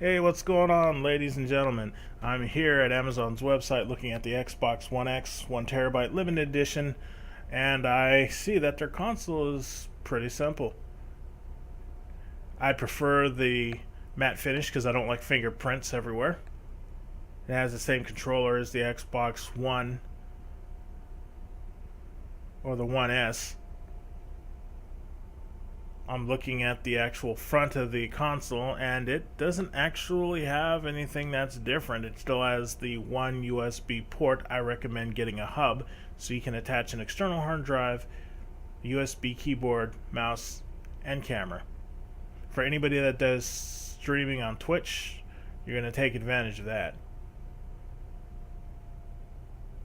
Hey, what's going on, ladies and gentlemen? I'm here at Amazon's website looking at the Xbox One X 1 TB limited edition, and I see that their console is pretty simple. I prefer the matte finish because I don't like fingerprints everywhere. It has the same controller as the Xbox One or the One S. I'm looking at the actual front of the console, and it doesn't actually have anything that's different. It still has the one USB port. I recommend getting a hub so you can attach an external hard drive, USB keyboard, mouse, and camera. For anybody that does streaming on Twitch, you're going to take advantage of that.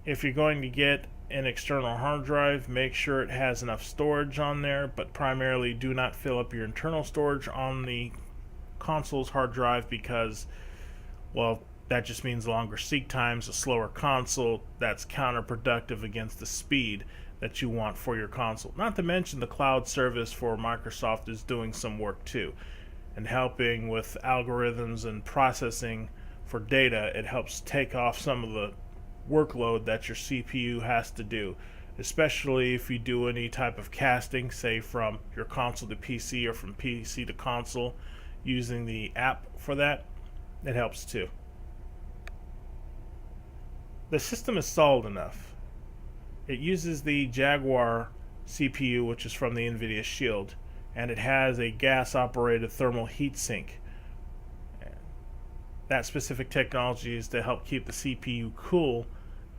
If you're going to get an external hard drive, make sure it has enough storage on there, but primarily do not fill up your internal storage on the console's hard drive because, well, that just means longer seek times, a slower console. That's counterproductive against the speed that you want for your console. Not to mention the cloud service for Microsoft is doing some work too and helping with algorithms and processing for data. It helps take off some of the workload that your CPU has to do, especially if you do any type of casting, say from your console to PC or from PC to console, using the app for that. It helps too. The system is solid enough. It uses the Jaguar CPU, which is from the NVIDIA Shield, and it has a gas operated thermal heatsink. That specific technology is to help keep the CPU cool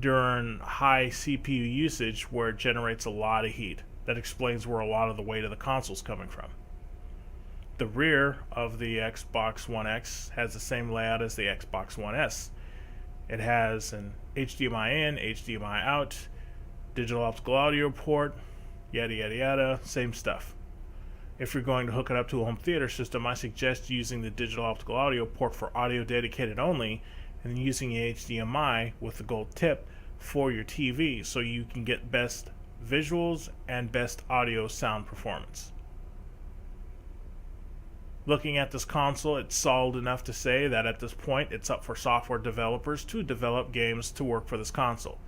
during high CPU usage where it generates a lot of heat. That explains where a lot of the weight of the console is coming from. The rear of the Xbox One X has the same layout as the Xbox One S. It has an HDMI in, HDMI out, digital optical audio port, yada yada yada, same stuff. If you're going to hook it up to a home theater system, I suggest using the digital optical audio port for audio dedicated only, and then using the HDMI with the gold tip for your TV so you can get best visuals and best audio sound performance. Looking at this console, it's solid enough to say that at this point it's up for software developers to develop games to work for this console.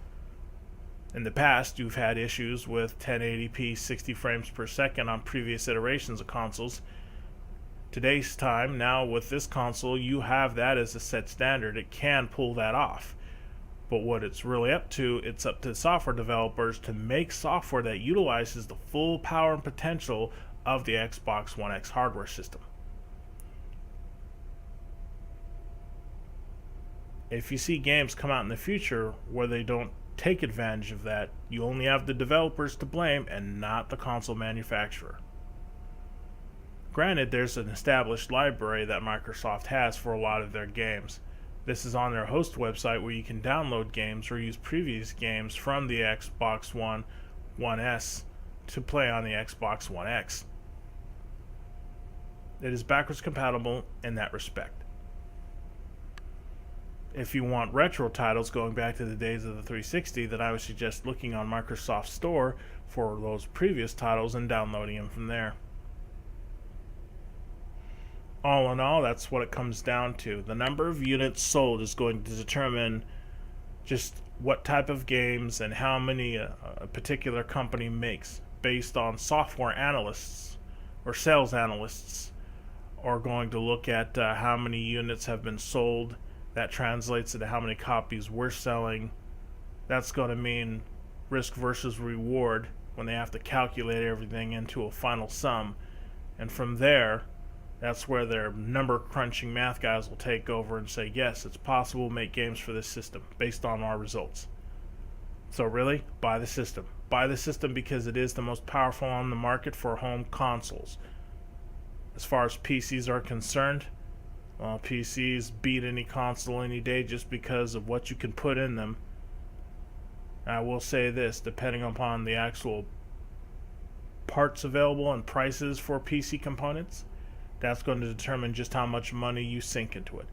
In the past, you've had issues with 1080p 60 frames per second on previous iterations of consoles. Today's time, now with this console, you have that as a set standard. It can pull that off. But what it's really up to, it's up to software developers to make software that utilizes the full power and potential of the Xbox One X hardware system. If you see games come out in the future where they don't take advantage of that, you only have the developers to blame and not the console manufacturer. Granted, there's an established library that Microsoft has for a lot of their games. This is on their host website where you can download games or use previous games from the Xbox One, One S to play on the Xbox One X. It is backwards compatible in that respect. If you want retro titles going back to the days of the 360, then I would suggest looking on Microsoft Store for those previous titles and downloading them from there. All in all, that's what it comes down to. The number of units sold is going to determine just what type of games and how many a particular company makes, based on software analysts or sales analysts are going to look at how many units have been sold. That translates into how many copies we're selling. That's going to mean risk versus reward when they have to calculate everything into a final sum. And from there, that's where their number crunching math guys will take over and say, yes, it's possible to make games for this system based on our results. So really, buy the system. Buy the system because it is the most powerful on the market for home consoles. As far as PCs are concerned, PCs beat any console any day just because of what you can put in them. I will say this, depending upon the actual parts available and prices for PC components, that's going to determine just how much money you sink into it.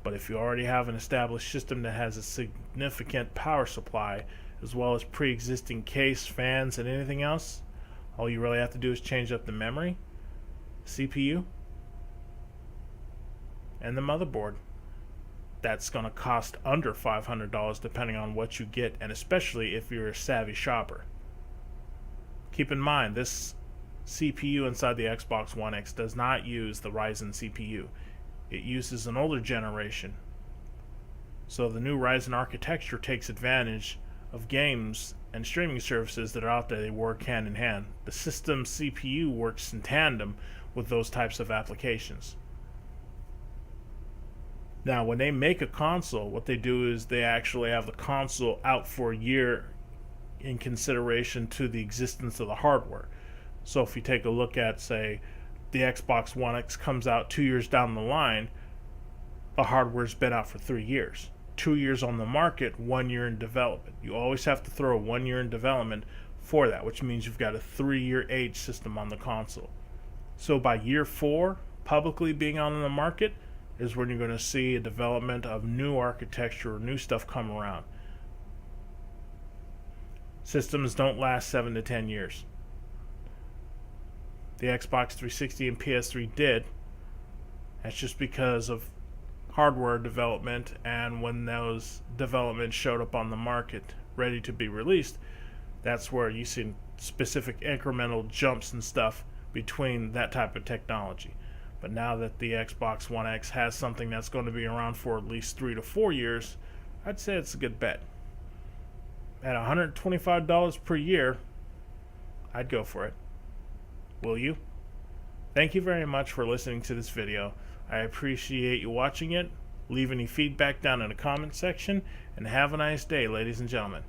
But if you already have an established system that has a significant power supply, as well as pre-existing case, fans, and anything else, all you really have to do is change up the memory, CPU, and the motherboard. That's going to cost under $500 depending on what you get, and especially if you're a savvy shopper. Keep in mind, this CPU inside the Xbox One X does not use the Ryzen CPU. It uses an older generation. So the new Ryzen architecture takes advantage of games and streaming services that are out there. They work hand in hand. The system CPU works in tandem with those types of applications. Now, when they make a console, what they do is they actually have the console out for a year in consideration to the existence of the hardware. So if you take a look at, say, the Xbox One X comes out 2 years down the line, the hardware's been out for 3 years. 2 years on the market, 1 year in development. You always have to throw 1 year in development for that, which means you've got a 3-year age system on the console. So by year 4, publicly being out on the market, is when you're going to see a development of new architecture or new stuff come around. Systems don't last 7 to 10 years. The Xbox 360 and PS3 did. That's just because of hardware development, and when those developments showed up on the market ready to be released, that's where you see specific incremental jumps and stuff between that type of technology. But now that the Xbox One X has something that's going to be around for at least 3 to 4 years, I'd say it's a good bet. At $125 per year, I'd go for it. Will you? Thank you very much for listening to this video. I appreciate you watching it. Leave any feedback down in the comment section, and have a nice day, ladies and gentlemen.